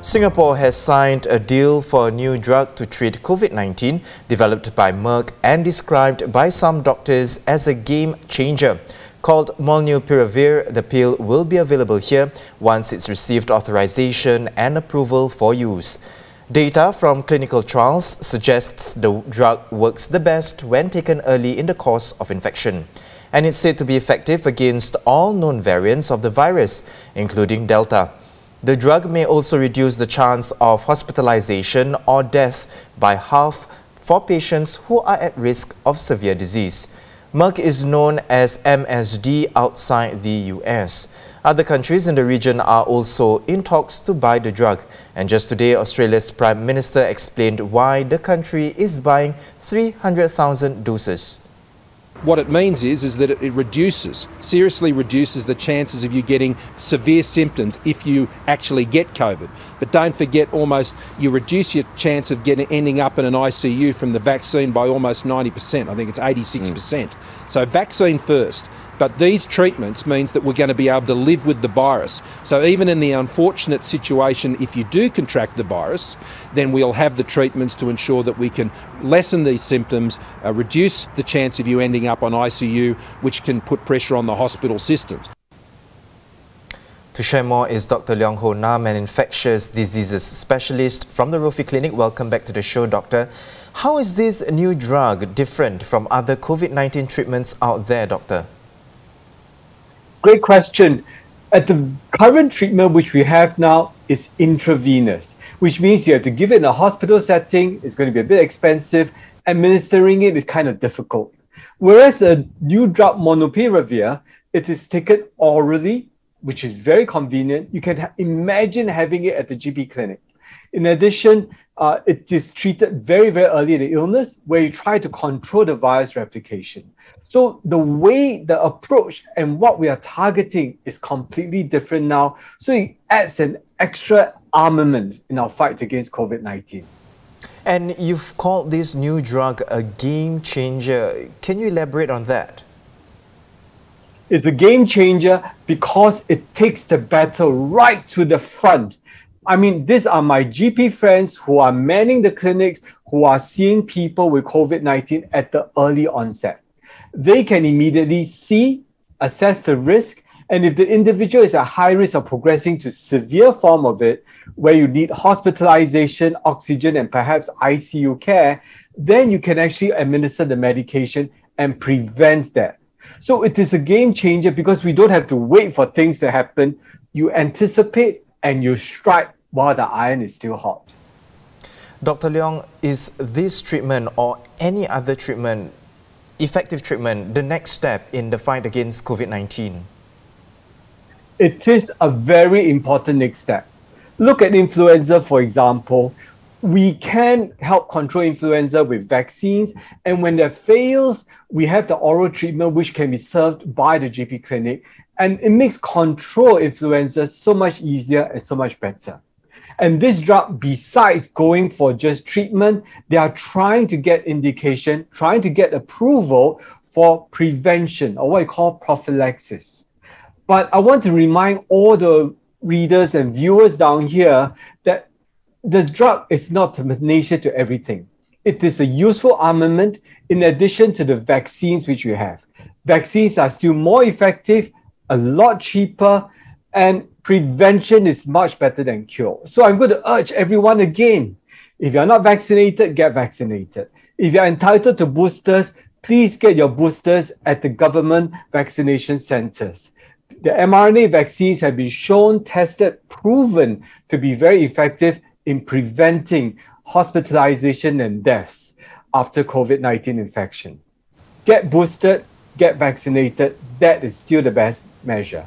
Singapore has signed a deal for a new drug to treat COVID-19 developed by Merck and described by some doctors as a game changer. Called molnupiravir, the pill will be available here once it's received authorization and approval for use. Data from clinical trials suggests the drug works the best when taken early in the course of infection. And it's said to be effective against all known variants of the virus, including Delta. The drug may also reduce the chance of hospitalization or death by half for patients who are at risk of severe disease. Merck is known as MSD outside the US. Other countries in the region are also in talks to buy the drug. And just today, Australia's Prime Minister explained why the country is buying 300,000 doses. What it means is that it seriously reduces the chances of you getting severe symptoms if you actually get COVID. But don't forget, you reduce your chance of ending up in an ICU from the vaccine by almost 90%. I think it's 86%. So vaccine first. But these treatments means that we're going to be able to live with the virus. So even in the unfortunate situation, if you do contract the virus, then we'll have the treatments to ensure that we can lessen these symptoms, reduce the chance of you ending up on ICU, which can put pressure on the hospital systems. To share more is Dr. Leong Hoe Nam, an infectious diseases specialist from the Rophi Clinic. Welcome back to the show, Doctor. How is this new drug different from other COVID-19 treatments out there, Doctor? Great question. The current treatment which we have now is intravenous, which means you have to give it in a hospital setting. It's going to be a bit expensive. Administering it is kind of difficult. Whereas a new drug, molnupiravir, it is taken orally, which is very convenient. You can imagine having it at the GP clinic. In addition, it is treated very, very early in the illness, where you try to control the virus replication. So the approach and what we are targeting is completely different now. So it adds an extra armament in our fight against COVID-19. And you've called this new drug a game changer. Can you elaborate on that? It's a game changer because it takes the battle right to the front. I mean, these are my GP friends who are manning the clinics, who are seeing people with COVID-19 at the early onset. They can immediately see, assess the risk, and if the individual is at high risk of progressing to severe form of it, where you need hospitalization, oxygen, and perhaps ICU care, then you can actually administer the medication and prevent that. So it is a game changer because we don't have to wait for things to happen. You anticipate and you strike while the iron is still hot. Dr. Leong, is this treatment or any other treatment, effective treatment, the next step in the fight against COVID-19? It is a very important next step. Look at influenza, for example. We can help control influenza with vaccines, and when that fails, we have the oral treatment which can be served by the GP clinic, and it makes control influenza so much easier and so much better. And this drug, besides going for just treatment, they are trying to get indication, trying to get approval for prevention, or what we call prophylaxis. But I want to remind all the readers and viewers down here that the drug is not termination to everything. It is a useful armament in addition to the vaccines which we have. Vaccines are still more effective, a lot cheaper, and prevention is much better than cure. So I'm going to urge everyone again, if you're not vaccinated, get vaccinated. If you're entitled to boosters, please get your boosters at the government vaccination centers. The mRNA vaccines have been shown, tested, proven to be very effective in preventing hospitalization and deaths after COVID-19 infection. Get boosted, get vaccinated. That is still the best measure.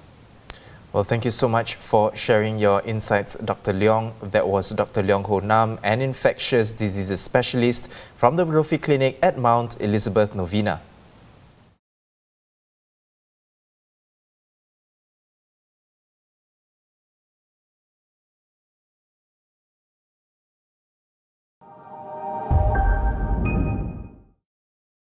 Well, thank you so much for sharing your insights, Dr. Leong. That was Dr. Leong Hoe Nam, an infectious diseases specialist from the Rophi Clinic at Mount Elizabeth Novena.